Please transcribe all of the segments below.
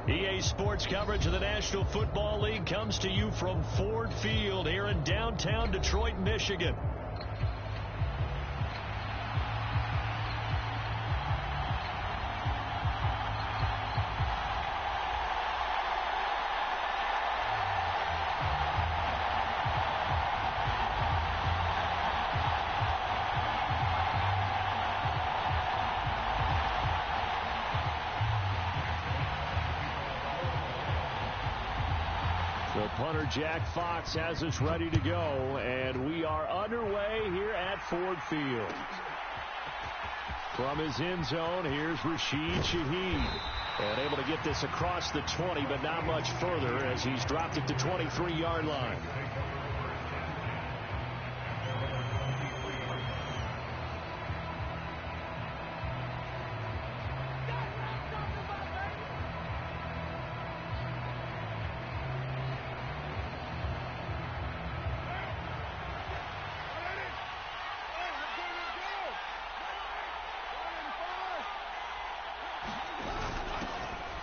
EA Sports coverage of the National Football League comes to you from Ford Field here in downtown Detroit, Michigan. The punter, Jack Fox, has us ready to go, and we are underway here at Ford Field. From his end zone, here's Rashid Shaheed. And able to get this across the 20, but not much further as he's dropped it to 23-yard line.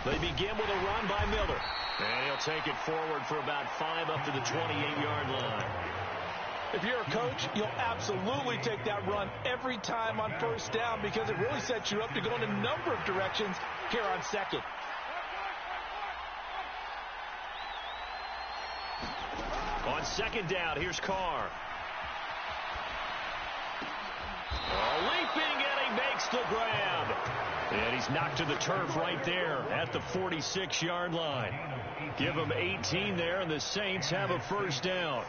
They begin with a run by Miller. And he'll take it forward for about 5 up to the 28-yard line. If you're a coach, you'll absolutely take that run every time on first down because it really sets you up to go in a number of directions here on second. On second down, here's Carr. Leaping, and he makes the grab. And he's knocked to the turf right there at the 46-yard line. Give him 18 there, and the Saints have a first down.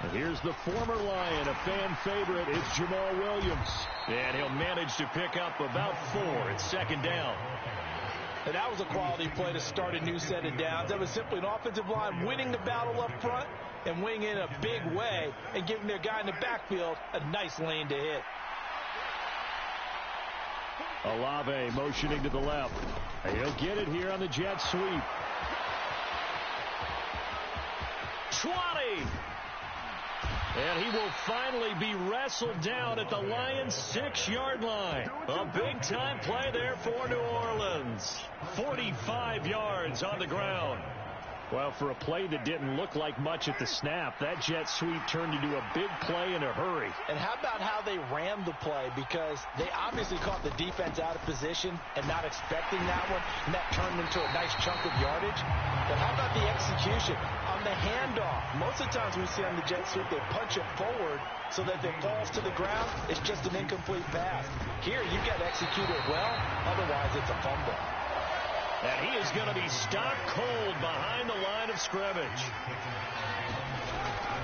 And here's the former Lion, a fan favorite. It's Jamal Williams. And he'll manage to pick up about 4 at second down. And that was a quality play to start a new set of downs. That was simply an offensive line winning the battle up front and winning in a big way and giving their guy in the backfield a nice lane to hit. LLe-ge-nd motioning to the left. He'll get it here on the jet sweep. 20. And he will finally be wrestled down at the Lions' 6-yard line. A big-time play there for New Orleans. 45 yards on the ground. Well, for a play that didn't look like much at the snap, that jet sweep turned into a big play in a hurry. And how about how they rammed the play? Because they obviously caught the defense out of position and not expecting that one, and that turned into a nice chunk of yardage. But how about the execution on the handoff? Most of the times we see on the jet sweep, they punch it forward so that if it falls to the ground, it's just an incomplete pass. Here, you've got to execute it well, otherwise it's a fumble. And he is going to be stopped cold behind the line of scrimmage.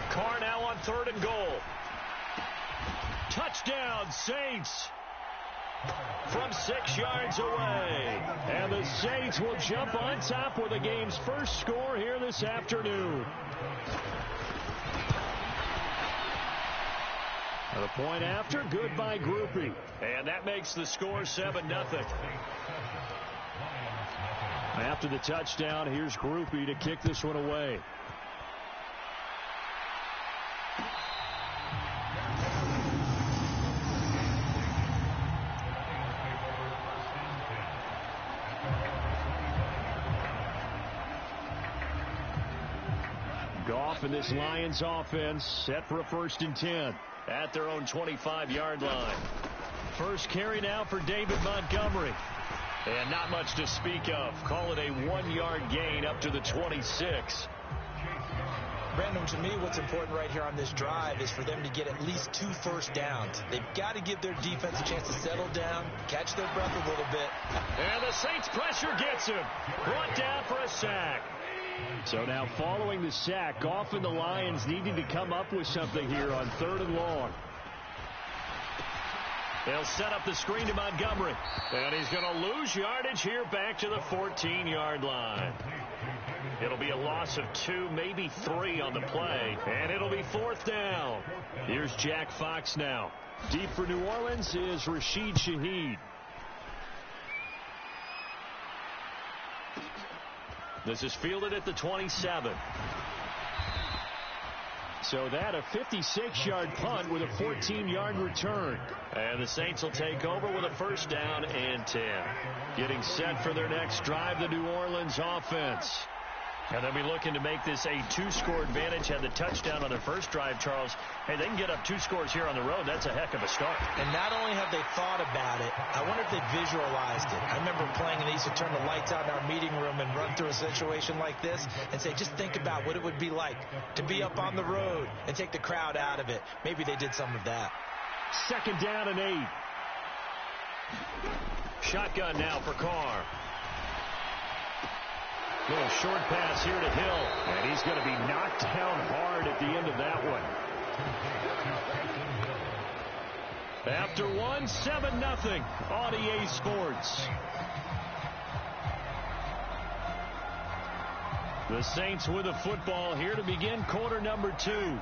Carr now on 3rd and goal. Touchdown, Saints. From 6 yards away. And the Saints will jump on top with the game's first score here this afternoon. The point after, good by Groupie. And that makes the score 7-0. After the touchdown, here's Groupie to kick this one away. Goff and this Lions offense set for a 1st and 10 at their own 25-yard line. First carry now for David Montgomery. And not much to speak of. Call it a 1-yard gain up to the 26. Brandon, to me, what's important right here on this drive is for them to get at least 2 first downs. They've got to give their defense a chance to settle down, catch their breath a little bit. And the Saints pressure gets him. Brought down for a sack. So now following the sack, Goff and the Lions needing to come up with something here on 3rd and long. They'll set up the screen to Montgomery. And he's going to lose yardage here back to the 14-yard line. It'll be a loss of 2, maybe 3 on the play. And it'll be 4th down. Here's Jack Fox now. Deep for New Orleans is Rashid Shaheed. This is fielded at the 27. So that a 56-yard punt with a 14-yard return. And the Saints will take over with a first down and 10. Getting set for their next drive, the New Orleans offense. And they'll be looking to make this a two-score advantage. Had the touchdown on their first drive, Charles. Hey, they can get up 2 scores here on the road. That's a heck of a start. And not only have they thought about it, I wonder if they visualized it. I remember playing, and they used to turn the lights out in our meeting room and run through a situation like this and say, just think about what it would be like to be up on the road and take the crowd out of it. Maybe they did some of that. Second down and 8. Shotgun now for Carr. Little short pass here to Hill. And he's going to be knocked down hard at the end of that one. After one, 7-0 on EA Sports. The Saints with the football here to begin quarter number 2.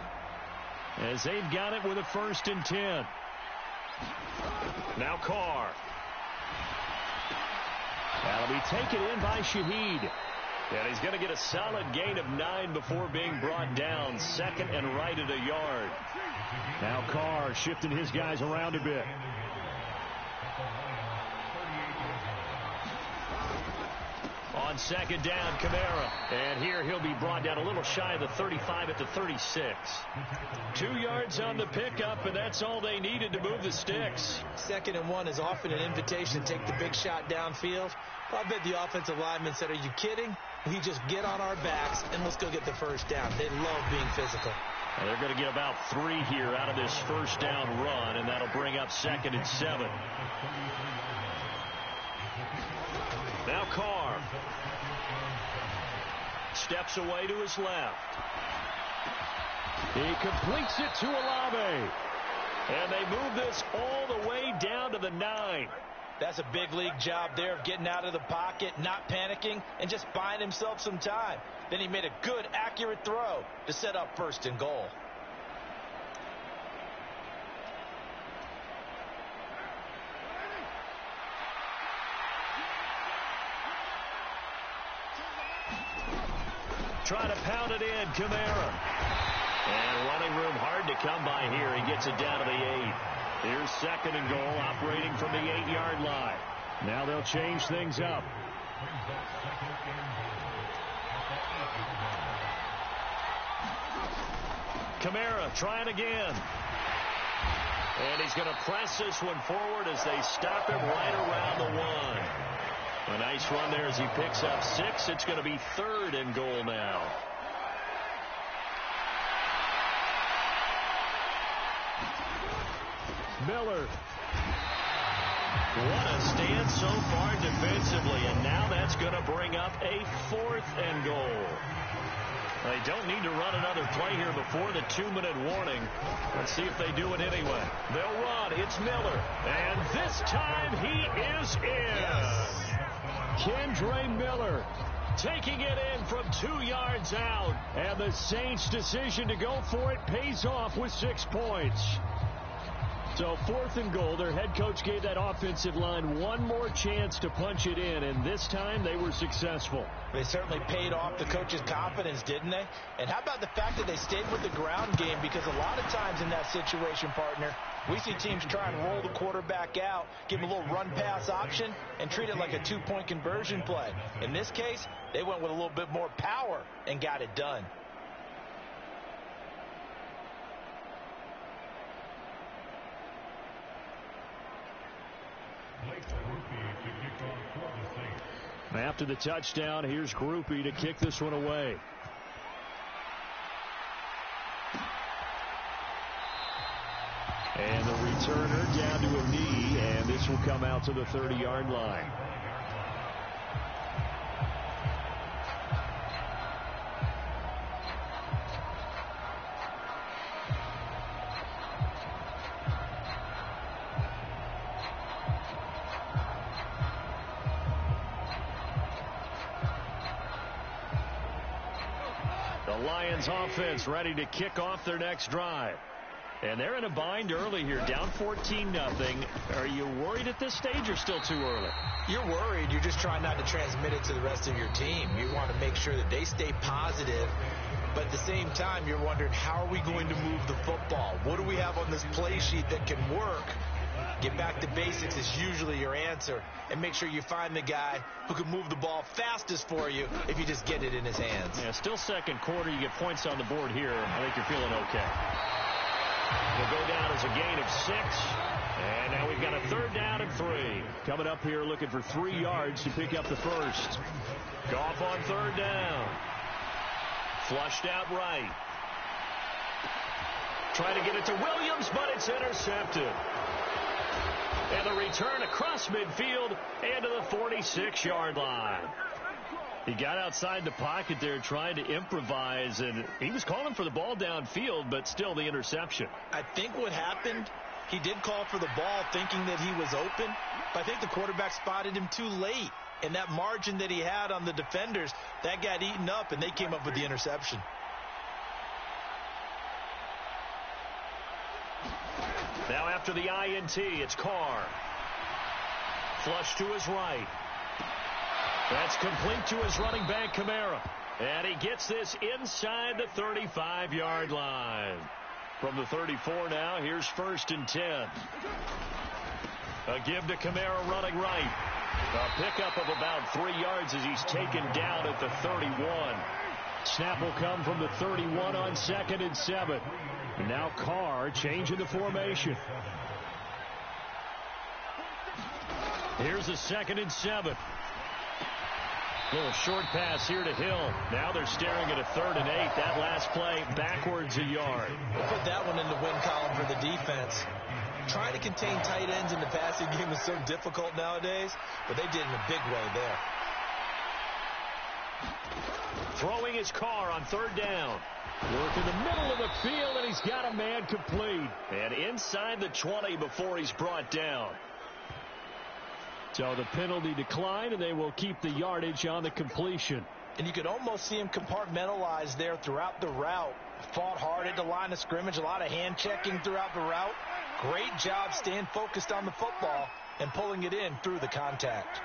As they've got it with a 1st and 10. Now Carr. That'll be taken in by Shaheed. And he's going to get a solid gain of 9 before being brought down. 2nd and right at a yard. Now Carr shifting his guys around a bit. On 2nd down, Kamara. And here he'll be brought down a little shy of the 35 at the 36. 2 yards on the pickup, and that's all they needed to move the sticks. 2nd and 1 is often an invitation to take the big shot downfield. I bet the offensive lineman said, are you kidding? We just get on our backs, and let's go get the first down. They love being physical. And they're going to get about 3 here out of this first down run, and that'll bring up 2nd and 7. Now Carr. Steps away to his left. He completes it to LLe-ge-nd. And they move this all the way down to the 9. That's a big league job there of getting out of the pocket, not panicking, and just buying himself some time. Then he made a good, accurate throw to set up 1st and goal. Try to pound it in, Kamara. And running room hard to come by here. He gets it down to the 8. Here's 2nd and goal, operating from the 8-yard line. Now they'll change things up. Kamara trying again. And he's going to press this one forward as they stop him right around the 1. A nice run there as he picks up 6. It's going to be 3rd and goal now. Miller. What a stand so far defensively, and now that's going to bring up a 4th and goal. They don't need to run another play here before the 2-minute warning. Let's see if they do it anyway. They'll run. It's Miller. And this time he is in. Yes. Kendre Miller taking it in from 2 yards out. And the Saints' decision to go for it pays off with 6 points. So 4th and goal, their head coach gave that offensive line one more chance to punch it in, and this time they were successful. They certainly paid off the coach's confidence, didn't they? And how about the fact that they stayed with the ground game? Because a lot of times in that situation, partner, we see teams try and roll the quarterback out, give him a little run-pass option, and treat it like a 2-point conversion play. In this case, they went with a little bit more power and got it done. After the touchdown, here's Groupie to kick this one away. And the returner down to a knee, and this will come out to the 30-yard line. Lions offense ready to kick off their next drive. And they're in a bind early here, down 14-0. Are you worried at this stage or still too early? You're worried. You're just trying not to transmit it to the rest of your team. You want to make sure that they stay positive But at the same time, you're wondering, how are we going to move the football? What do we have on this play sheet that can work? Get back to basics is usually your answer, and make sure you find the guy who can move the ball fastest for you if you just get it in his hands. Yeah, still second quarter. You get points on the board here. I think you're feeling okay. We'll go down as a gain of 6. And now we've got a 3rd down and 3. Coming up here looking for 3 yards to pick up the first. Goff on 3rd down. Flushed out right. Trying to get it to Williams, but it's intercepted. And the return across midfield and to the 46-yard line. He got outside the pocket there trying to improvise, and he was calling for the ball downfield, but still the interception. I think what happened, he did call for the ball thinking that he was open, but I think the quarterback spotted him too late. And that margin that he had on the defenders, that got eaten up, and they came up with the interception. Now after the INT, it's Carr. Flush to his right. That's complete to his running back, Kamara. And he gets this inside the 35-yard line. From the 34 now, here's 1st and 10. A give to Kamara running right. A pickup of about 3 yards as he's taken down at the 31. Snap will come from the 31 on 2nd and 7. And now Carr changing the formation. Here's a 2nd and 7. Little short pass here to Hill. Now they're staring at a 3rd and 8. That last play backwards a yard. We'll put that one in the win column for the defense. Trying to contain tight ends in the passing game is so difficult nowadays, but they did in a big way there. Throwing his Carr on 3rd down. Work in the middle of the field, and he's got a man complete. And inside the 20 before he's brought down. So the penalty declined, and they will keep the yardage on the completion. And you could almost see him compartmentalize there throughout the route. Fought hard at the line of scrimmage, a lot of hand checking throughout the route. Great job staying focused on the football and pulling it in through the contact.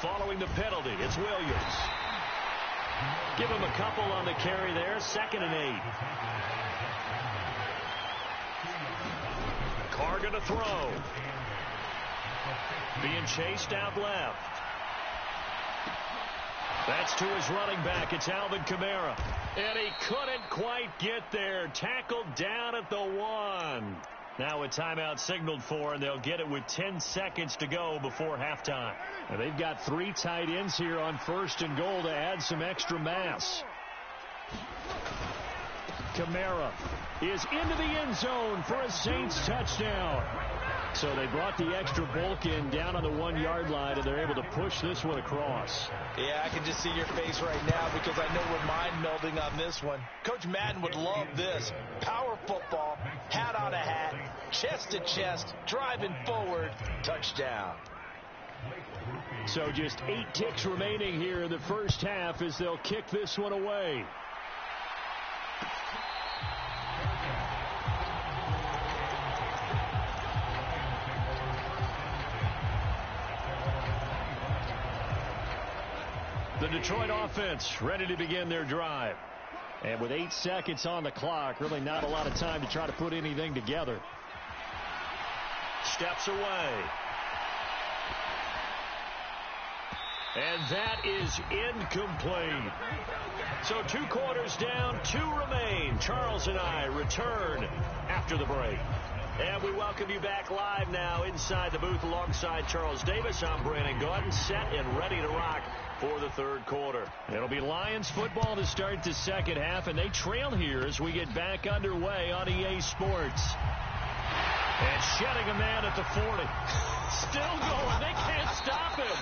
Following the penalty, it's Williams. Give him a couple on the carry there. 2nd and 8. Carr going to throw. Being chased out left. That's to his running back. It's Alvin Kamara. And he couldn't quite get there. Tackled down at the 1. Now a timeout signaled for, and they'll get it with 10 seconds to go before halftime. Now they've got 3 tight ends here on 1st and goal to add some extra mass. Kamara is into the end zone for a Saints touchdown. So they brought the extra bulk in down on the 1-yard line, and they're able to push this one across. Yeah, I can just see your face right now because I know we're mind-melding on this one. Coach Madden would love this. Power football, hat on a hat, chest to chest, driving forward, touchdown. So just 8 ticks remaining here in the first half as they'll kick this one away. The Detroit offense ready to begin their drive. And with 8 seconds on the clock, really not a lot of time to try to put anything together. Steps away. And that is incomplete. So 2 quarters down, 2 remain. Charles and I return after the break. And we welcome you back live now inside the booth alongside Charles Davis. I'm Brandon Gordon, set and ready to rock for the 3rd quarter. It'll be Lions football to start the second half, and they trail here as we get back underway on EA Sports. And shedding a man at the 40. Still going. They can't stop him.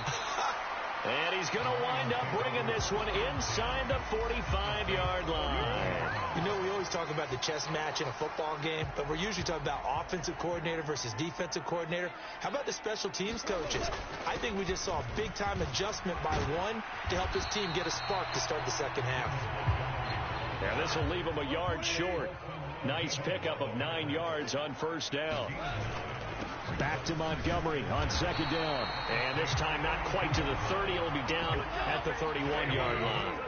And he's going to wind up bringing this one inside the 45-yard line. You know, we always talk about the chess match in a football game, but we're usually talking about offensive coordinator versus defensive coordinator. How about the special teams coaches? I think we just saw a big-time adjustment by one to help his team get a spark to start the second half. Yeah, this will leave him a yard short. Nice pickup of 9 yards on 1st down. Back to Montgomery on 2nd down. And this time not quite to the 30. It'll be down at the 31-yard line.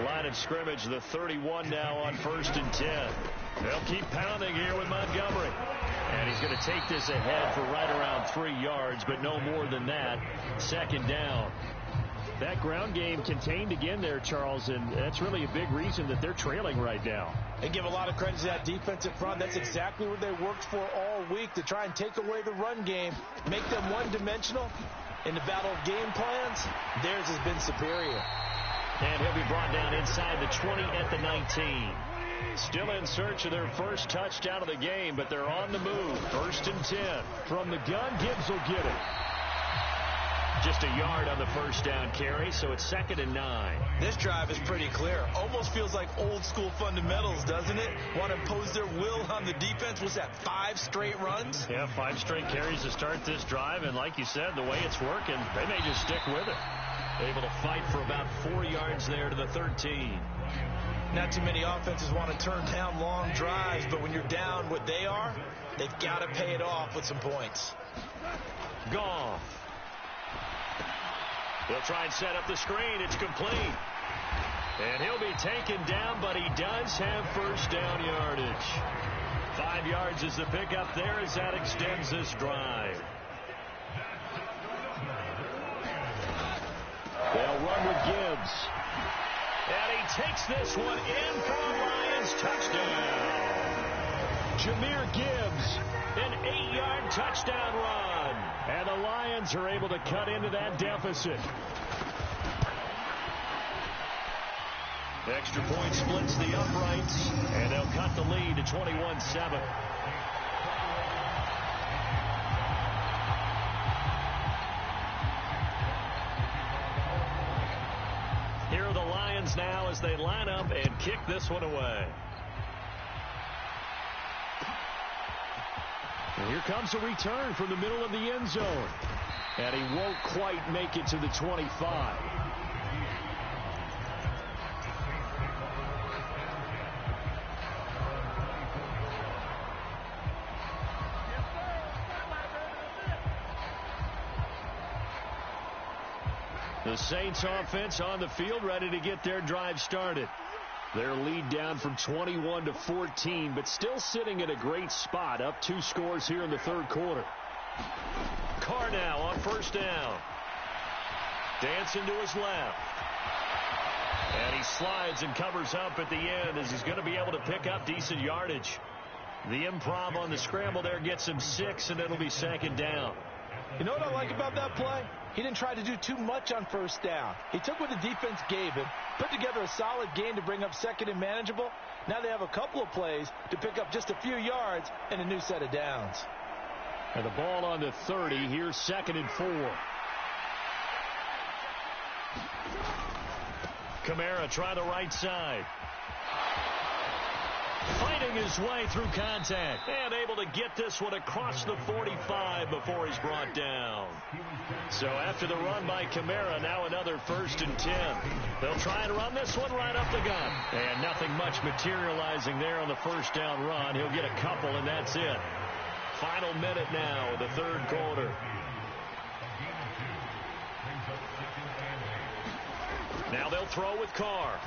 Line of scrimmage, the 31 now on 1st and 10. They'll keep pounding here with Montgomery. And he's going to take this ahead for right around 3 yards, but no more than that. 2nd down. That ground game contained again there, Charles, and that's really a big reason that they're trailing right now. And give a lot of credit to that defensive front. That's exactly what they worked for all week, to try and take away the run game, make them one-dimensional. In the battle of game plans, theirs has been superior. And he'll be brought down inside the 20 at the 19. Still in search of their first touchdown of the game, but they're on the move. 1st and 10. From the gun, Gibbs will get it. Just a yard on the first down carry, so it's 2nd and 9. This drive is pretty clear. Almost feels like old school fundamentals, doesn't it? Want to impose their will on the defense. What's that, 5 straight runs? Yeah, 5 straight carries to start this drive, and like you said, the way it's working, they may just stick with it. Able to fight for about 4 yards there to the 13. Not too many offenses want to turn down long drives, but when you're down what they are, they've got to pay it off with some points. Goff. They'll try and set up the screen. It's complete. And he'll be taken down, but he does have first down yardage. 5 yards is the pickup there as that extends this drive. They'll run with Gibbs. And he takes this one in for a Lions touchdown. Jahmyr Gibbs, an 8-yard touchdown run. And the Lions are able to cut into that deficit. Extra point splits the uprights, and they'll cut the lead to 21-7. Here are the Lions now as they line up and kick this one away. And here comes a return from the middle of the end zone. And he won't quite make it to the 25. The Saints offense on the field, ready to get their drive started. Their lead down from 21 to 14, but still sitting at a great spot, up 2 scores here in the 3rd quarter. Carr now on first down. Dancing to his left. And he slides and covers up at the end as he's going to be able to pick up decent yardage. The improv on the scramble there gets him 6, and it'll be 2nd down. You know what I like about that play? He didn't try to do too much on first down. He took what the defense gave him, put together a solid gain to bring up 2nd and manageable. Now they have a couple of plays to pick up just a few yards and a new set of downs. And the ball on the 30. Here's 2nd and 4. Kamara try the right side. Fighting his way through contact and able to get this one across the 45 before he's brought down. So after the run by Kamara, now another 1st and 10. They'll try and run this one right up the gut. And nothing much materializing there on the first down run. He'll get a couple, and that's it. Final minute now of the 3rd quarter. Now they'll throw with Carr.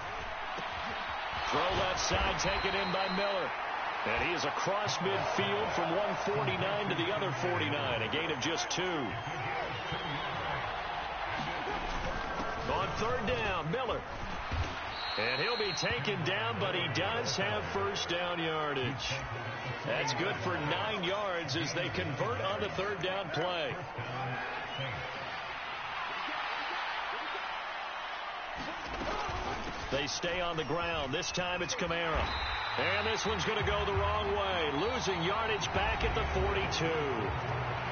Throw left side, taken in by Miller. And he is across midfield from 149 to the other 49. A gain of just 2. On 3rd down, Miller. And he'll be taken down, but he does have first down yardage. That's good for 9 yards as they convert on the 3rd down play. They stay on the ground. This time it's Kamara. And this one's going to go the wrong way. Losing yardage back at the 42.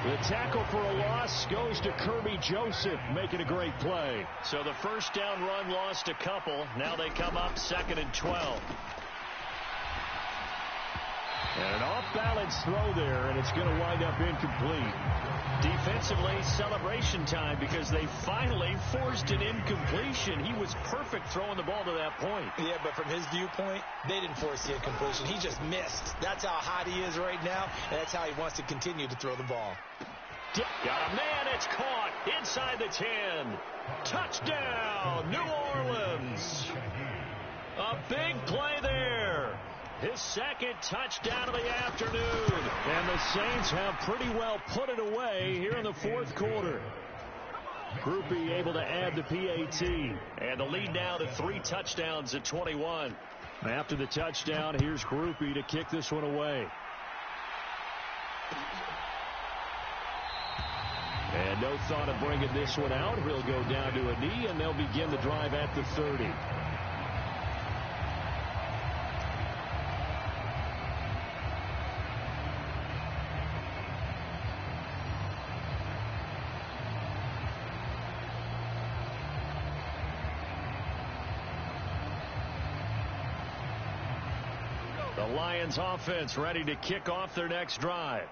The tackle for a loss goes to Kirby Joseph, making a great play. So the first down run lost a couple. Now they come up 2nd and 12. And an off-balance throw there, and it's going to wind up incomplete. Defensively, celebration time because they finally forced an incompletion. He was perfect throwing the ball to that point. Yeah, but from his viewpoint, they didn't force the incompletion. He just missed. That's how hot he is right now, and that's how he wants to continue to throw the ball. Got a man. It's caught inside the 10. Touchdown, New Orleans. A big play there. His second touchdown of the afternoon. And the Saints have pretty well put it away here in the fourth quarter. Groupie able to add the PAT. And the lead now to 3 touchdowns at 21. After the touchdown, here's Groupie to kick this one away. And no thought of bringing this one out. He'll go down to a knee, and they'll begin the drive at the 30. The Lions offense ready to kick off their next drive.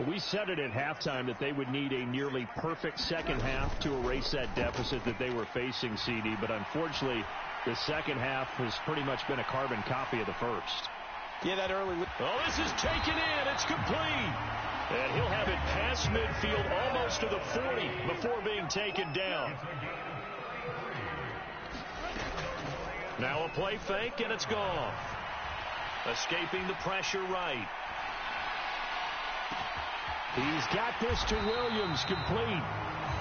We said it at halftime that they would need a nearly perfect second half to erase that deficit that they were facing, CD. But unfortunately, the second half has pretty much been a carbon copy of the first. Yeah, that early. Oh, this is taken in. It's complete. And he'll have it past midfield almost to the 40 before being taken down. Now a play fake, and it's gone. Escaping the pressure right. He's got this to Williams, complete.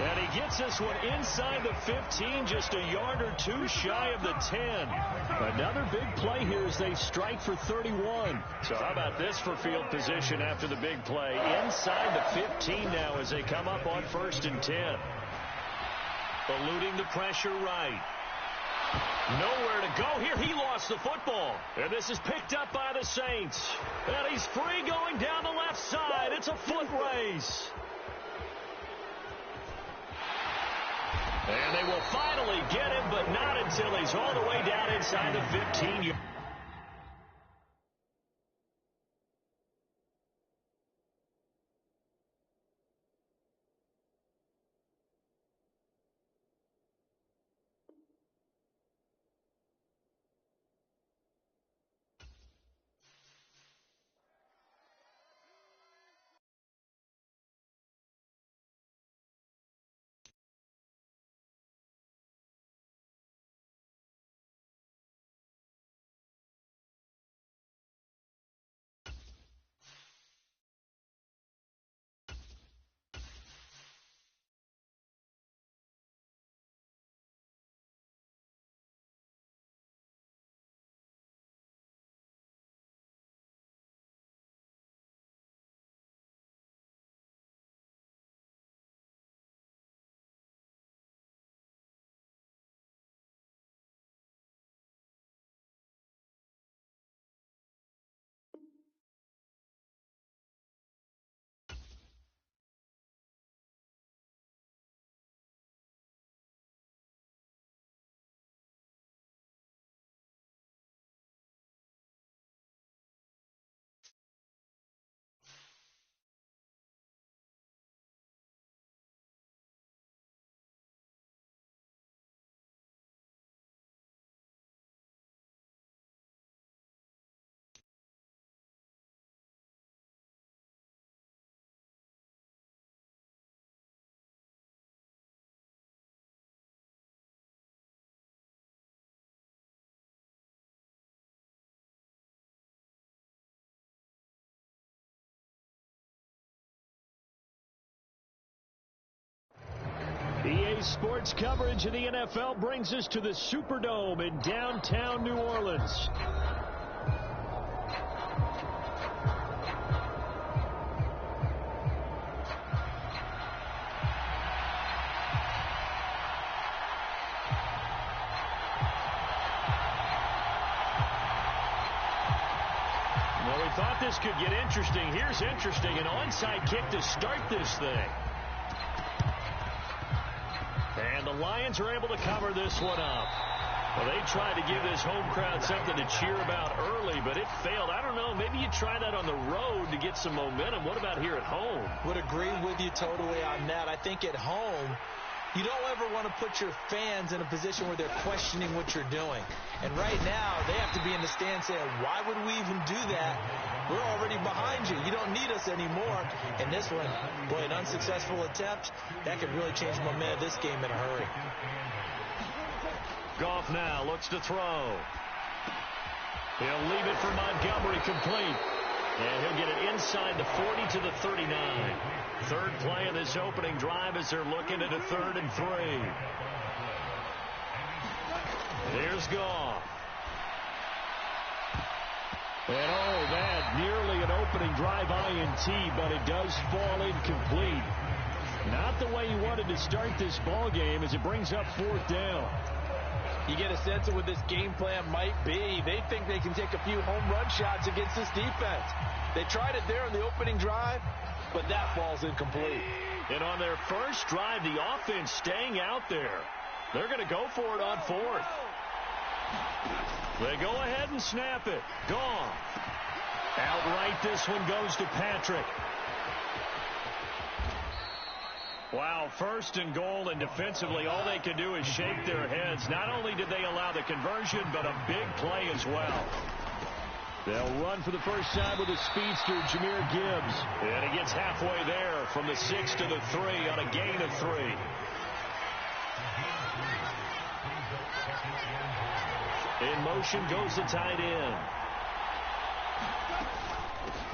And he gets this one inside the 15, just a yard or two shy of the 10. Another big play here as they strike for 31. So how about this for field position after the big play? Inside the 15 now as they come up on 1st and 10. Eluding the pressure right. Nowhere to go here. He lost the football. And this is picked up by the Saints. And he's free going down the left side. It's a foot race. And they will finally get him, but not until he's all the way down inside the 15. EA Sports coverage of the NFL brings us to the Superdome in downtown New Orleans. Well, we thought this could get interesting. Here's interesting, an onside kick to start this thing. And the Lions are able to cover this one up. Well, they tried to give this home crowd something to cheer about early, but it failed. I don't know. Maybe you try that on the road to get some momentum. What about here at home? Would agree with you totally on that. I think at home, you don't ever want to put your fans in a position where they're questioning what you're doing. And right now, they have to be in the stand saying, why would we even do that? We're already behind you. You don't need us anymore. And this one, boy, an unsuccessful attempt, that could really change the momentum of this game in a hurry. Goff now looks to throw. He'll leave it for Montgomery complete. And he'll get it inside the 40 to the 39. Third play of this opening drive as they're looking at a 3rd and 3. Here's Goff. And oh, that nearly an opening drive INT, but it does fall incomplete. Not the way you wanted to start this ball game as it brings up 4th down. You get a sense of what this game plan might be. They think they can take a few home run shots against this defense. They tried it there on the opening drive, but that falls incomplete. And on their first drive, the offense staying out there. They're going to go for it on 4th. They go ahead and snap it. Goff. Outright, this one goes to Patrick. Wow, 1st and goal, and defensively, all they can do is shake their heads. Not only did they allow the conversion, but a big play as well. They'll run for the first time with a speedster, Jahmyr Gibbs. And he gets halfway there from the 6 to the 3 on a gain of 3. In motion goes the tight end.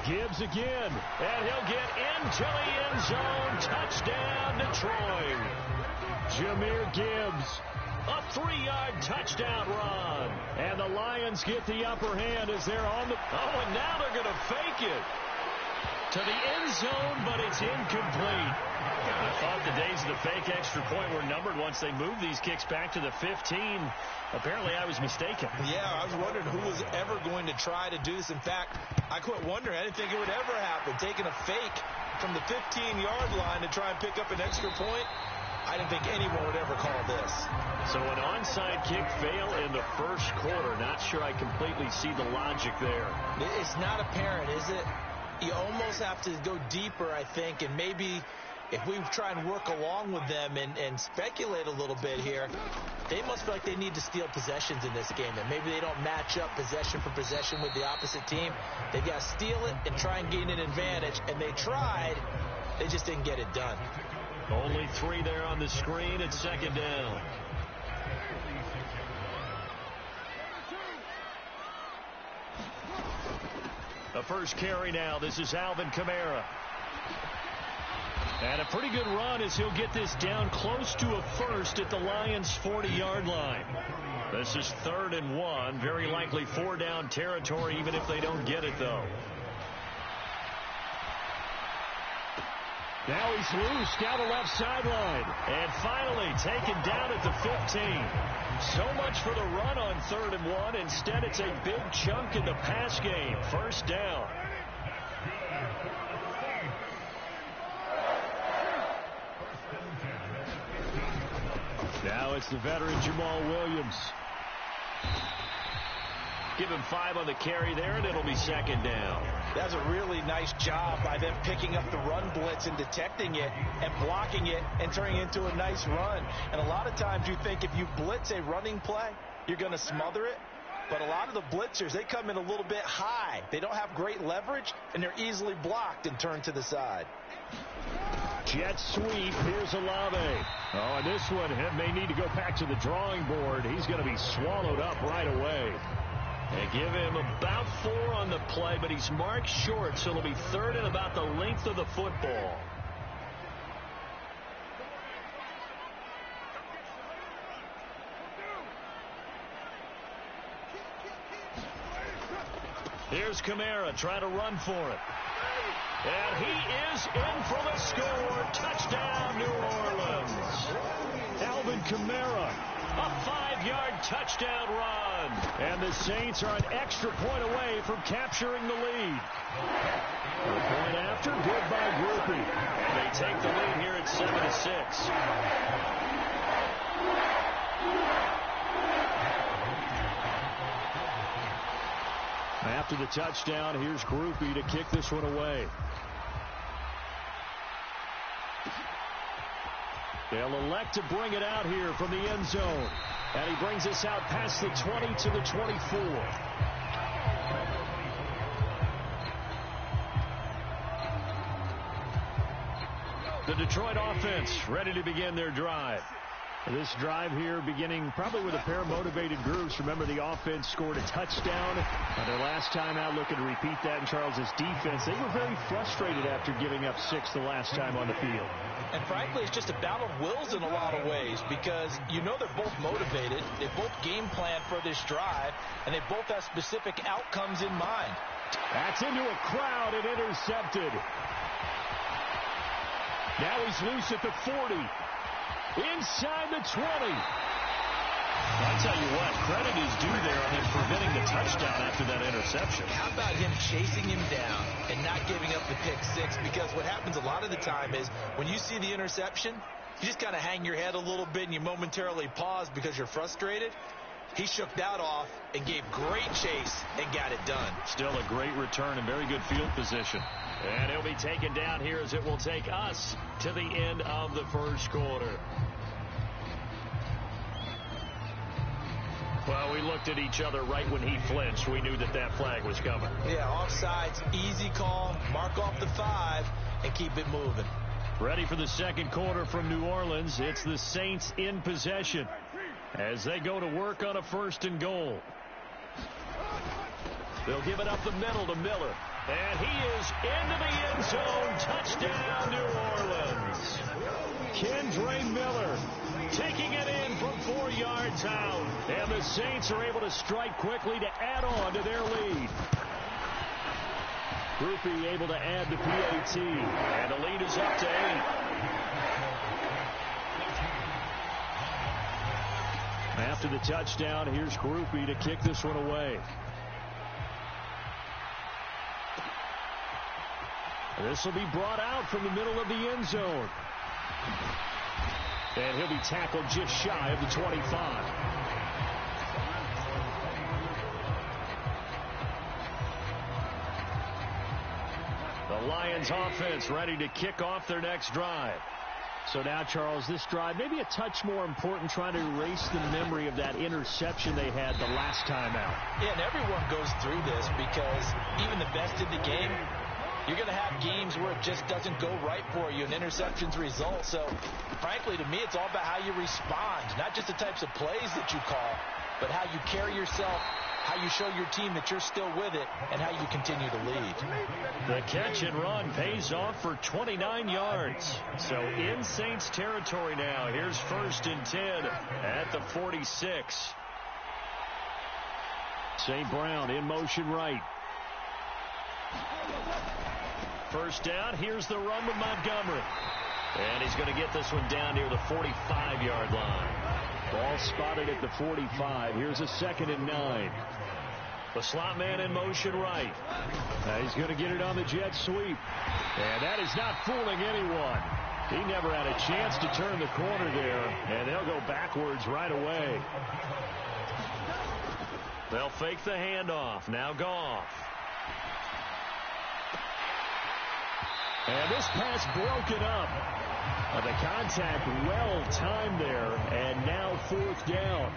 Gibbs again, and he'll get into the end zone. Touchdown, Detroit. Jahmyr Gibbs, a 3-yard touchdown run. And the Lions get the upper hand as they're on the... Oh, and now they're going to fake it to the end zone, but it's incomplete. I thought the days of the fake extra point were numbered once they moved these kicks back to the 15. Apparently, I was mistaken. Yeah, I was wondering who was ever going to try to do this. In fact, I quit wondering. I didn't think it would ever happen. Taking a fake from the 15-yard line to try and pick up an extra point, I didn't think anyone would ever call this. So an onside kick fail in the first quarter. Not sure I completely see the logic there. It's not apparent, is it? You almost have to go deeper, I think, and maybe if we try and work along with them and speculate a little bit here, they must feel like they need to steal possessions in this game, and maybe they don't match up possession for possession with the opposite team. They've got to steal it and try and gain an advantage, and they tried. They just didn't get it done. Only 3 there on the screen at 2nd down. The first carry now. This is Alvin Kamara. And a pretty good run as he'll get this down close to a first at the Lions' 40-yard line. This is 3rd and 1. Very likely 4-down territory, even if they don't get it, though. Now he's loose down the left sideline. And finally taken down at the 15. So much for the run on 3rd and 1. Instead, it's a big chunk in the pass game. 1st down. Now it's the veteran Jamal Williams. Give him 5 on the carry there, and it'll be 2nd down. That's a really nice job by them picking up the run blitz and detecting it and blocking it and turning it into a nice run. And a lot of times you think if you blitz a running play, you're going to smother it. But a lot of the blitzers, they come in a little bit high. They don't have great leverage, and they're easily blocked and turned to the side. Jet sweep. Here's LLe-ge-nd. Oh, and this one may need to go back to the drawing board. He's going to be swallowed up right away. They give him about 4 on the play, but he's marked short, so it'll be 3rd and about the length of the football. Here's Kamara trying to run for it. And he is in for the score. Touchdown, New Orleans. Alvin Kamara, a 5-yard touchdown run. And the Saints are an extra point away from capturing the lead. The point after, good by Groupie. They take the lead here at 7-6. After the touchdown, here's Groupie to kick this one away. They'll elect to bring it out here from the end zone. And he brings us out past the 20 to the 24. The Detroit offense ready to begin their drive. This drive here beginning probably with a pair of motivated groups. Remember, the offense scored a touchdown their last time out, looking to repeat that in Charles's defense. They were very frustrated after giving up 6 the last time on the field. And frankly, it's just a battle of wills in a lot of ways, because you know they're both motivated. They both game plan for this drive, and they both have specific outcomes in mind. That's into a crowd and intercepted. Now he's loose at the 40. Inside the 20. I'll tell you what, credit is due there on him preventing the touchdown after that interception. How about him chasing him down and not giving up the pick six? Because what happens a lot of the time is when you see the interception, you just kind of hang your head a little bit and you momentarily pause because you're frustrated. He shook that off and gave great chase and got it done. Still a great return and very good field position. And he'll be taken down here as it will take us to the end of the first quarter. Well, we looked at each other right when he flinched. We knew that that flag was coming. Yeah, offsides, easy call, mark off the 5, and keep it moving. Ready for the second quarter from New Orleans. It's the Saints in possession as they go to work on a 1st and goal. They'll give it up the middle to Miller. And he is into the end zone. Touchdown, New Orleans. Kendre Miller taking it in from 4 yards out. And the Saints are able to strike quickly to add on to their lead. Groupie able to add the PAT. And the lead is up to 8. After the touchdown, here's Groupie to kick this one away. This will be brought out from the middle of the end zone. And he'll be tackled just shy of the 25. The Lions offense ready to kick off their next drive. So now, Charles, this drive maybe a touch more important, trying to erase the memory of that interception they had the last time out. Yeah, and everyone goes through this because even the best in the game, you're going to have games where it just doesn't go right for you and interceptions result. So, frankly, to me, it's all about how you respond, not just the types of plays that you call, but how you carry yourself, how you show your team that you're still with it, and how you continue to lead. The catch and run pays off for 29 yards. So in Saints territory now. Here's 1st and 10 at the 46. St. Brown in motion right. First down. Here's the run with Montgomery. And he's going to get this one down near the 45-yard line. Ball spotted at the 45. Here's a 2nd and 9. The slot man in motion right. He's going to get it on the jet sweep. And that is not fooling anyone. He never had a chance to turn the corner there. And they'll go backwards right away. They'll fake the handoff. Now Goff. And this pass broken up. The contact well timed there, and now 4th down.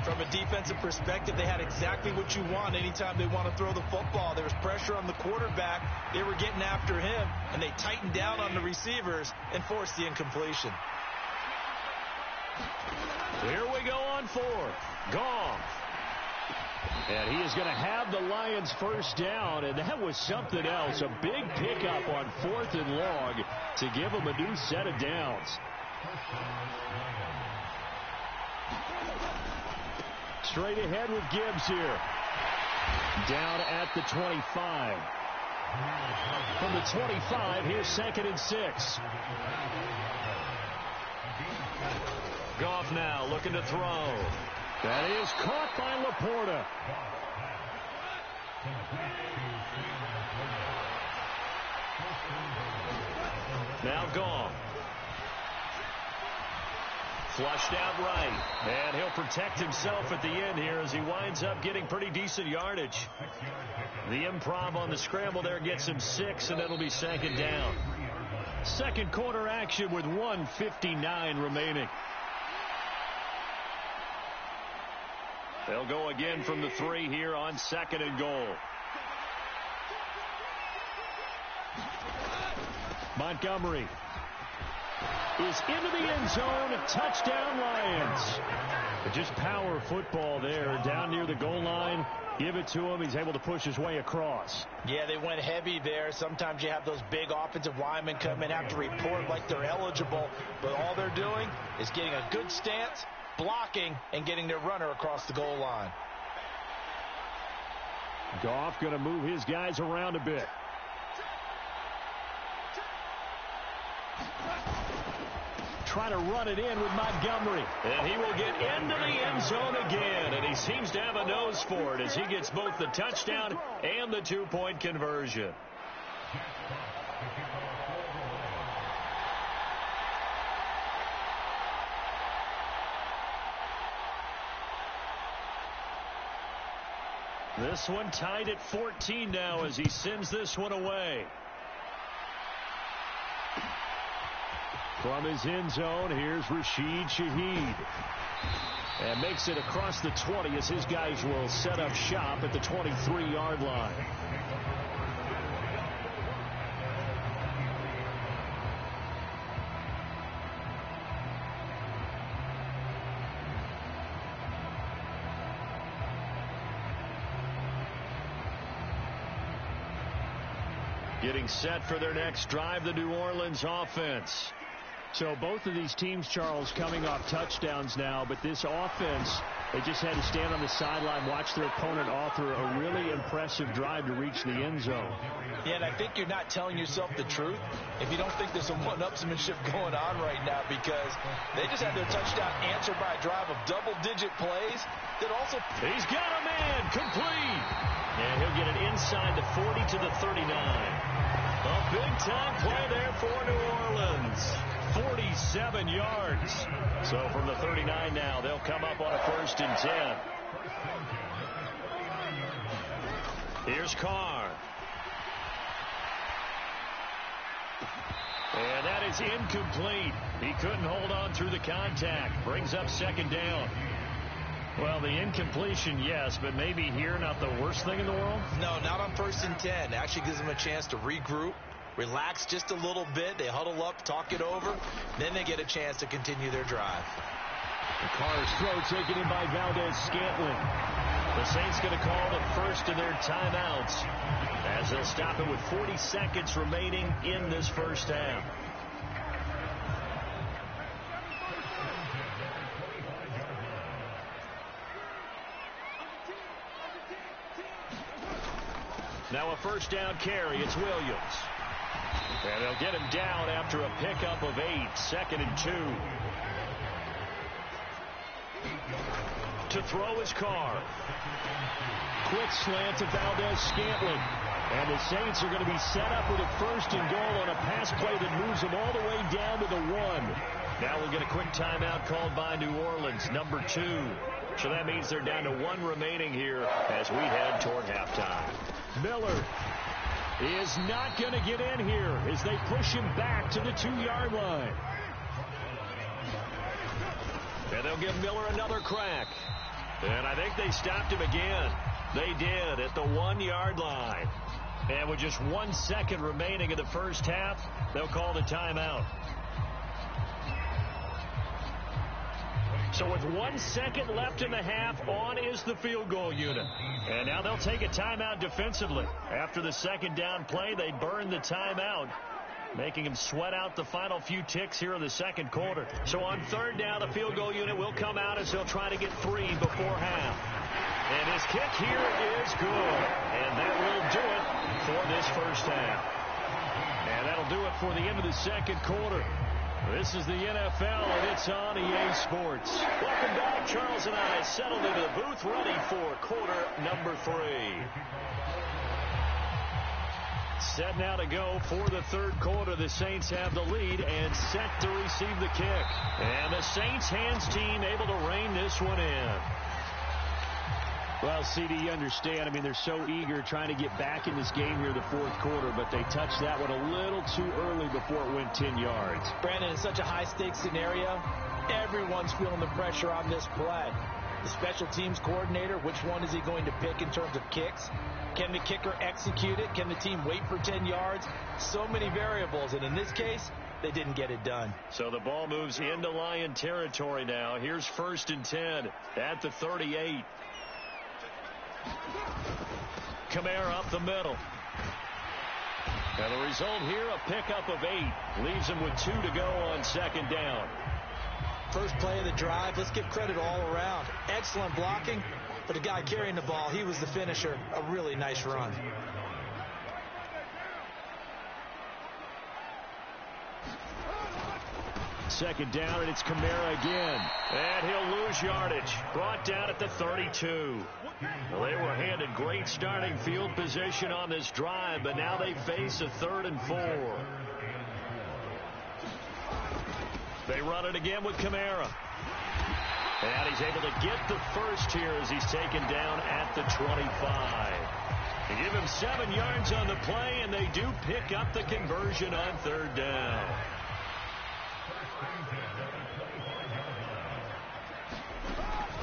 From a defensive perspective, they had exactly what you want anytime they want to throw the football. There was pressure on the quarterback. They were getting after him, and they tightened down on the receivers and forced the incompletion. Here we go on 4th. Goff. And he is going to have the Lions 1st down, and that was something else. A big pickup on 4th and long to give them a new set of downs. Straight ahead with Gibbs here. Down at the 25. From the 25, here's 2nd and 6. Goff now looking to throw. That is caught by Laporta. Now Goff. Flushed out right. And he'll protect himself at the end here as he winds up getting pretty decent yardage. The improv on the scramble there gets him 6, and it'll be 2nd down. Second quarter action with 1:59 remaining. They'll go again from the 3 here on 2nd and goal. Montgomery. is into the end zone. Touchdown, Lions. Just power football there down near the goal line. Give it to him. He's able to push his way across. Yeah, they went heavy there. Sometimes you have those big offensive linemen come in, have to report like they're eligible, but all they're doing is getting a good stance, blocking, and getting their runner across the goal line. Goff going to move his guys around a bit. Trying to run it in with Montgomery. And he will get into the end zone again. And he seems to have a nose for it as he gets both the touchdown and the two-point conversion. This one tied at 14 now as he sends this one away. From his end zone, here's Rashid Shaheed. And makes it across the 20 as his guys will set up shop at the 23-yard line. Getting set for their next drive, the New Orleans offense. So both of these teams, Charles, coming off touchdowns now, but this offense, they just had to stand on the sideline, watch their opponent author a really impressive drive to reach the end zone. Yeah, and I think you're not telling yourself the truth if you don't think there's some one-upsmanship going on right now, because they just had their touchdown answered by a drive of double-digit plays that also... He's got a man, complete. And he'll get it inside the 40 to the 39. A big-time play there for New Orleans. 47 yards. So from the 39 now, they'll come up on a 1st and 10. Here's Carr. And that is incomplete. He couldn't hold on through the contact. Brings up 2nd down. Well, the incompletion, yes, but maybe here not the worst thing in the world? No, not on 1st and 10. Actually gives them a chance to regroup, relax just a little bit. They huddle up, talk it over. Then they get a chance to continue their drive. Carr's throw taken in by Valdez-Scantling. The Saints going to call the first of their timeouts as they'll stop it with 40 seconds remaining in this first half. Now a 1st down carry. It's Williams. And they'll get him down after a pickup of 8. 2nd and 2. To throw his Carr. Quick slant to Valdez-Scantling. And the Saints are going to be set up with a 1st and goal on a pass play that moves them all the way down to the 1. Now we'll get a quick timeout called by New Orleans, number 2. So that means they're down to 1 remaining here as we head toward halftime. Miller is not going to get in here as they push him back to the 2-yard line. And they'll give Miller another crack. And I think they stopped him again. They did at the 1-yard line. And with just 1 second remaining in the first half, they'll call the timeout. So with 1 second left in the half, on is the field goal unit. And now they'll take a timeout defensively. After the 2nd down play, they burn the timeout, making them sweat out the final few ticks here in the 2nd quarter. So on 3rd down, the field goal unit will come out as they'll try to get 3 before half. And his kick here is good. And that will do it for this first half. And that'll do it for the end of the 2nd quarter. This is the NFL, and it's on EA Sports. Welcome back. Charles and I settled into the booth, ready for quarter number 3. Set now to go for the 3rd quarter. The Saints have the lead and set to receive the kick. And the Saints hands team able to rein this one in. Well, CD, you understand. I mean, they're so eager trying to get back in this game here in the 4th quarter, but they touched that one a little too early before it went 10 yards. Brandon, in such a high-stakes scenario, everyone's feeling the pressure on this play. The special teams coordinator, which one is he going to pick in terms of kicks? Can the kicker execute it? Can the team wait for 10 yards? So many variables, and in this case, they didn't get it done. So the ball moves into Lion territory now. Here's 1st and 10 at the 38. Kamara up the middle. And the result here, a pickup of 8. Leaves him with 2 to go on 2nd down. First play of the drive. Let's give credit all around. Excellent blocking. But the guy carrying the ball, he was the finisher. A really nice run. Second down, and it's Kamara again. And he'll lose yardage. Brought down at the 32. Well, they were handed great starting field position on this drive, but now they face a 3rd and 4. They run it again with Kamara. And he's able to get the first here as he's taken down at the 25. They give him 7 yards on the play, and they do pick up the conversion on 3rd down.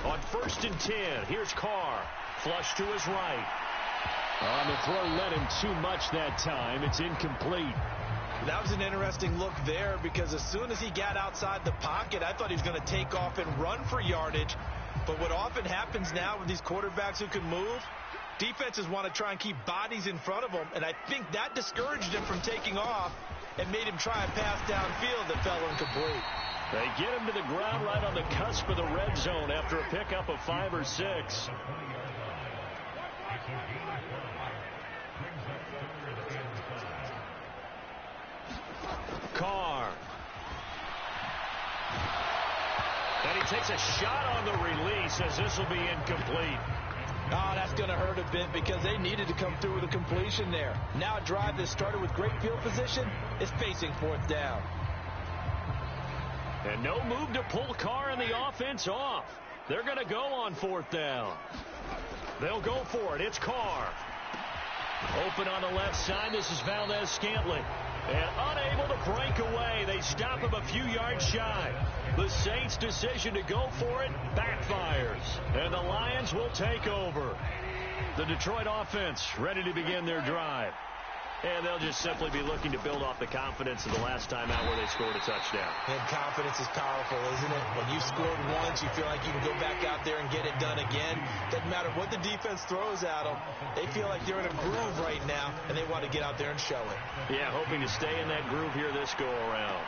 On 1st and 10, here's Carr. Flush to his right. On the throw, led him too much that time. It's incomplete. That was an interesting look there because as soon as he got outside the pocket, I thought he was going to take off and run for yardage. But what often happens now with these quarterbacks who can move, defenses want to try and keep bodies in front of them, and I think that discouraged him from taking off and made him try a pass downfield that fell incomplete. They get him to the ground right on the cusp of the red zone after a pickup of 5 or 6. Carr. And he takes a shot on the release as this will be incomplete. Oh, that's going to hurt a bit because they needed to come through with a completion there. Now a drive that started with great field position is facing 4th down. And no move to pull Carr and the offense off. They're going to go on 4th down. They'll go for it. It's Carr. Open on the left side. This is Valdez-Scantling. And unable to break away. They stop him a few yards shy. The Saints' decision to go for it backfires. And the Lions will take over. The Detroit offense ready to begin their drive. And they'll just simply be looking to build off the confidence of the last time out where they scored a touchdown. And confidence is powerful, isn't it? When you scored once, you feel like you can go back out there and get it done again. Doesn't matter what the defense throws at them. They feel like they're in a groove right now, and they want to get out there and show it. Yeah, hoping to stay in that groove here this go-around.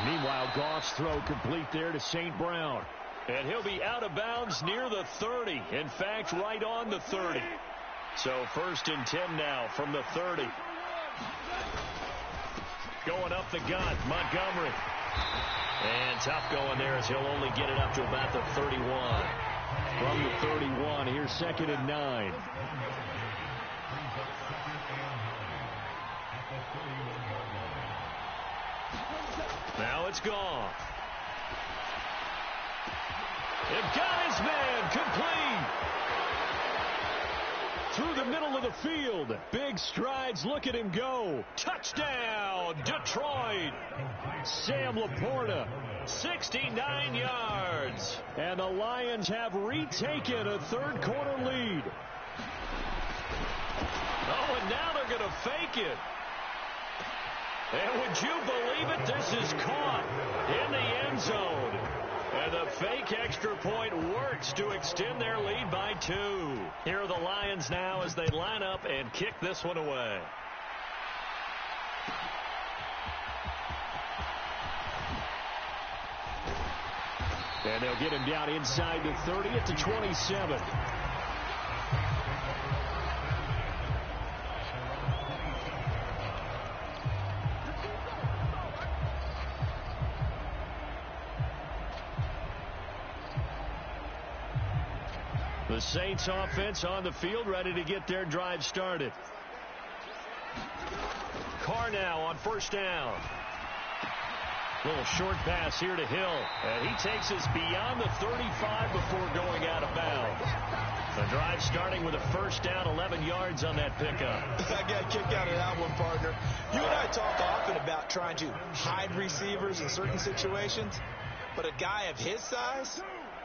Meanwhile, Goff's throw complete there to St. Brown. And he'll be out of bounds near the 30. In fact, right on the 30. So 1st and 10 now from the 30. Going up the gut, Montgomery. And tough going there as he'll only get it up to about the 31. From the 31, here's 2nd and 9. Now it's gone. They've got his man complete. Through the middle of the field. Big strides. Look at him go. Touchdown, Detroit. Sam Laporta, 69 yards. And the Lions have retaken a 3rd quarter lead. Oh, and now they're going to fake it. And would you believe it? This is caught in the end zone. And the fake extra point works to extend their lead by 2. Here are the Lions now as they line up and kick this one away. And they'll get him down inside the 30 at the 27. The Saints offense on the field ready to get their drive started. Carr now on 1st down. Little short pass here to Hill. And he takes us beyond the 35 before going out of bounds. The drive starting with a 1st down, 11 yards on that pickup. I got a kick out of that one, partner. You and I talk often about trying to hide receivers in certain situations. But a guy of his size,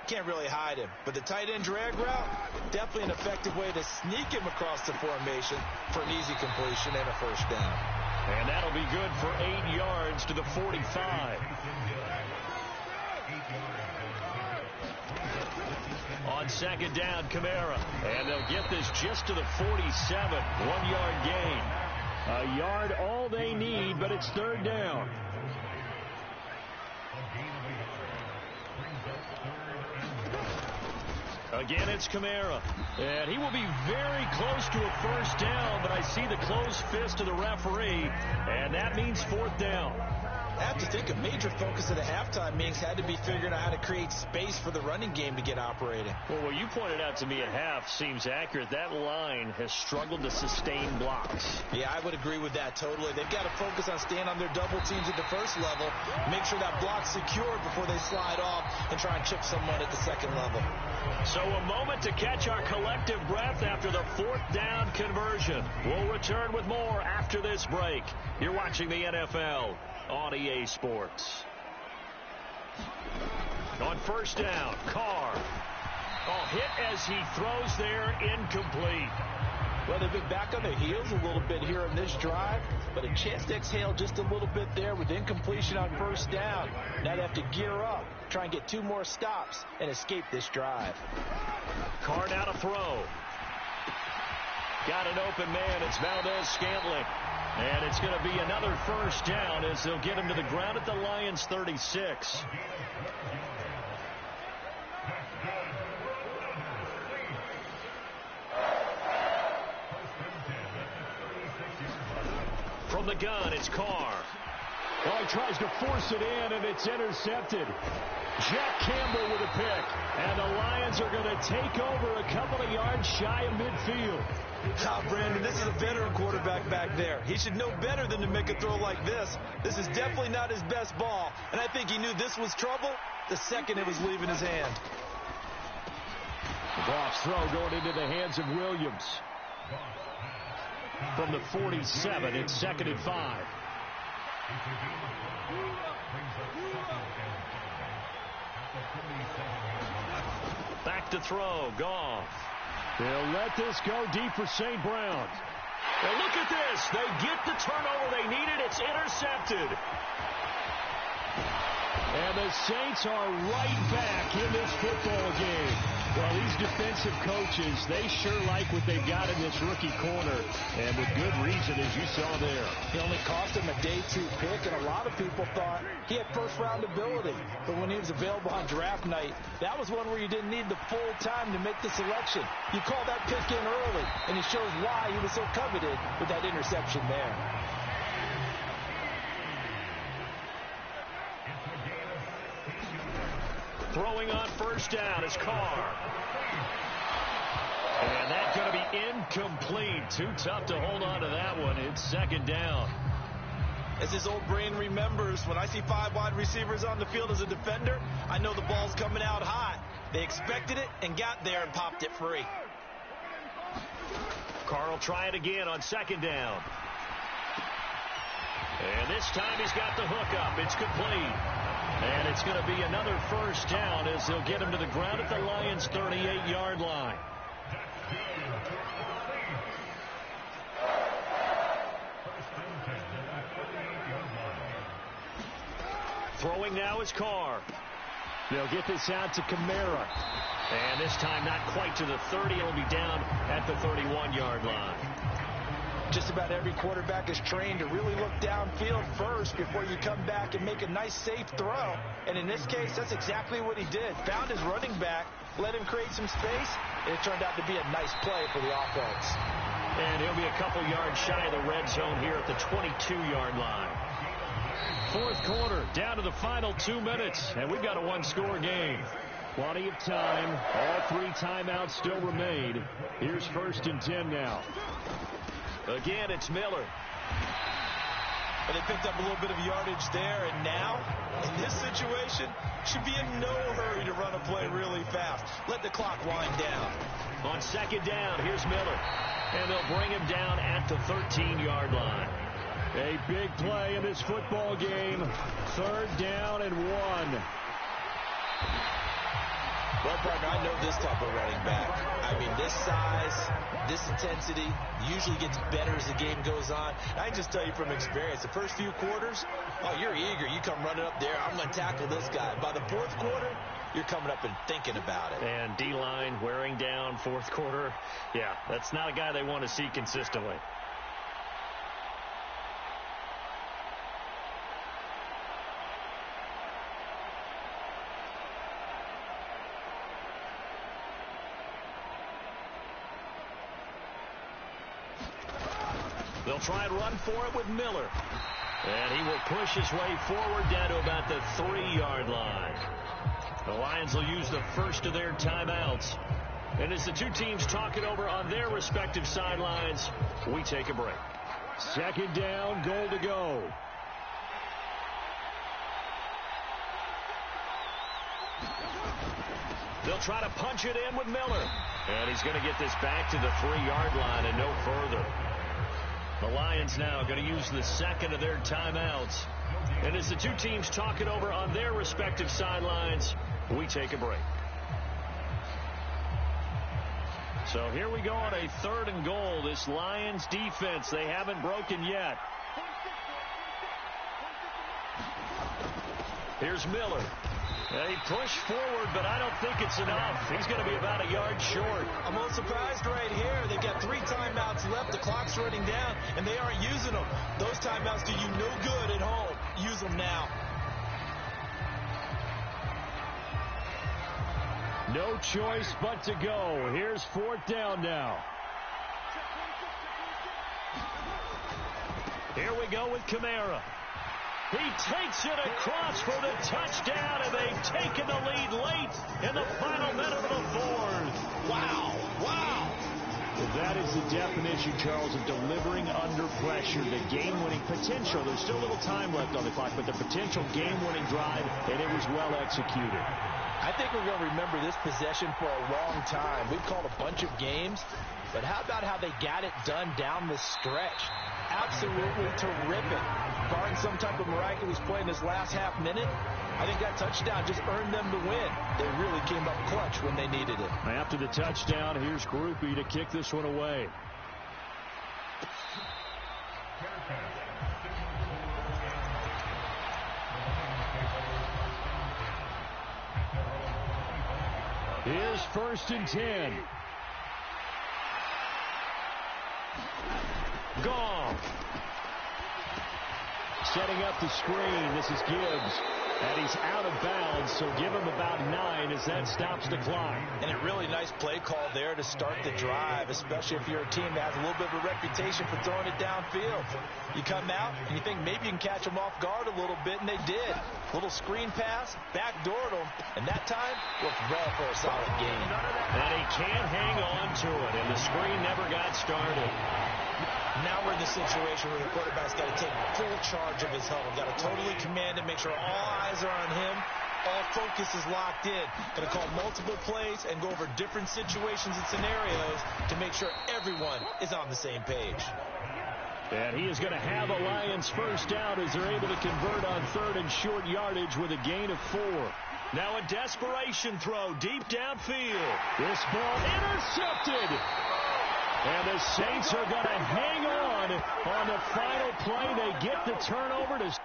can't really hide him. But the tight end drag route, definitely an effective way to sneak him across the formation for an easy completion and a 1st down. And that'll be good for 8 yards to the 45. On second down, Kamara. And they'll get this just to the 47. 1-yard gain. A yard all they need, but it's third down. Again, it's Kamara. And he will be very close to a first down, but I see the closed fist of the referee, and that means fourth down. I have to think a major focus of the halftime meetings had to be figuring out how to create space for the running game to get operating. Well, what you pointed out to me at half seems accurate. That line has struggled to sustain blocks. Yeah, I would agree with that totally. They've got to focus on staying on their double teams at the first level, make sure that block's secured before they slide off and try and chip someone at the second level. So a moment to catch our collective breath after the fourth down conversion. We'll return with more after this break. You're watching the NFL on EA Sports. On first down, Carr. Hit as he throws there, incomplete. Well, they've been back on their heels a little bit here in this drive, but a chance to exhale just a little bit there with incompletion on first down. Now they have to gear up, try and get 2 more stops, and escape this drive. Carr now to throw. Got an open man. It's Valdez-Scantling. And it's going to be another first down as they'll get him to the ground at the Lions' 36. From the gun, it's Carr. He tries to force it in, and it's intercepted. Jack Campbell with a pick. And the Lions are going to take over a couple of yards shy of midfield. Brandon, this is a veteran quarterback back there. He should know better than to make a throw like this. This is definitely not his best ball, and I think he knew this was trouble the second it was leaving his hand. Goff's throw going into the hands of Williams. From the 47, it's 2nd and 5. Back to throw, Goff. They'll let this go deep for St. Brown. Now look at this. They get the turnover they needed. It's intercepted. And the Saints are right back in this football game. Well, these defensive coaches, they sure like what they've got in this rookie corner. And with good reason, as you saw there. He only cost him a day 2 pick, and a lot of people thought he had first-round ability. But when he was available on draft night, that was one where you didn't need the full time to make the selection. You call that pick in early, and it shows why he was so coveted with that interception there. Throwing on first down is Carr. And that's going to be incomplete. Too tough to hold on to that one. It's 2nd down. As his old brain remembers, when I see 5 wide receivers on the field as a defender, I know the ball's coming out hot. They expected it and got there and popped it free. Carr will try it again on 2nd down. And this time he's got the hook up. It's complete. And it's going to be another first down as they'll get him to the ground at the Lions' 38-yard line. Throwing now is Carr. They'll get this out to Kamara. And this time not quite to the 30. It'll be down at the 31-yard line. Just about every quarterback is trained to really look downfield first before you come back and make a nice, safe throw. And in this case, that's exactly what he did. Found his running back, let him create some space, and it turned out to be a nice play for the offense. And he'll be a couple yards shy of the red zone here at the 22-yard line. Fourth quarter, down to the final 2 minutes, and we've got a one-score game. Plenty of time. All 3 timeouts still remain. Here's 1st and 10 now. Again, it's Miller. And they picked up a little bit of yardage there, and now, in this situation, should be in no hurry to run a play really fast. Let the clock wind down. On 2nd down, here's Miller. And they'll bring him down at the 13-yard line. A big play in this football game. 3rd down and 1. Well, partner, I know this type of running back. I mean, this size, this intensity usually gets better as the game goes on. I can just tell you from experience, the first few quarters, oh, you're eager. You come running up there, I'm going to tackle this guy. By the fourth quarter, you're coming up and thinking about it. And D-line wearing down fourth quarter. Yeah, that's not a guy they want to see consistently. They'll try and run for it with Miller. And he will push his way forward down to about the 3-yard line. The Lions will use the first of their timeouts. And as the two teams talk it over on their respective sidelines, we take a break. Second down, goal to go. They'll try to punch it in with Miller. And he's going to get this back to the 3-yard line and no further. The Lions now going to use the second of their timeouts. And as the two teams talk it over on their respective sidelines, we take a break. So here we go on a 3rd and goal. This Lions defense, they haven't broken yet. Here's Miller. He pushed forward, but I don't think it's enough. He's going to be about a yard short. I'm a little surprised right here. They've got 3 timeouts left. The clock's running down, and they aren't using them. Those timeouts do you no good at home. Use them now. No choice but to go. Here's 4th down now. Here we go with Kamara. He takes it across for the touchdown, and they've taken the lead late in the final minute of the 4th. Wow. Wow. That is the definition, Charles, of delivering under pressure. The game-winning potential. There's still a little time left on the clock, but the potential game-winning drive, and it was well executed. I think we're going to remember this possession for a long time. We've called a bunch of games, but how about how they got it done down the stretch? Absolutely terrific. Barring some type of miraculous play in this last half minute, I think that touchdown just earned them the win. They really came up clutch when they needed it. After the touchdown, here's Groupie to kick this one away. Here's 1st and 10. Gone. Setting up the screen. This is Gibbs. And he's out of bounds, so give him about 9 as that stops the clock. And a really nice play call there to start the drive, especially if you're a team that has a little bit of a reputation for throwing it downfield. You come out and you think maybe you can catch them off guard a little bit, and they did. Little screen pass, backdoored them, and that time worked well for a solid game. And he can't hang on to it, and the screen never got started. Now we're in the situation where the quarterback's got to take full charge of his huddle. Got to totally command it, make sure all eyes are on him. All focus is locked in. Going to call multiple plays and go over different situations and scenarios to make sure everyone is on the same page. And he is going to have a Lions first down as they're able to convert on 3rd and short yardage with a gain of 4. Now a desperation throw deep downfield. This ball intercepted. And the Saints are going to hang on the final play. They get the turnover to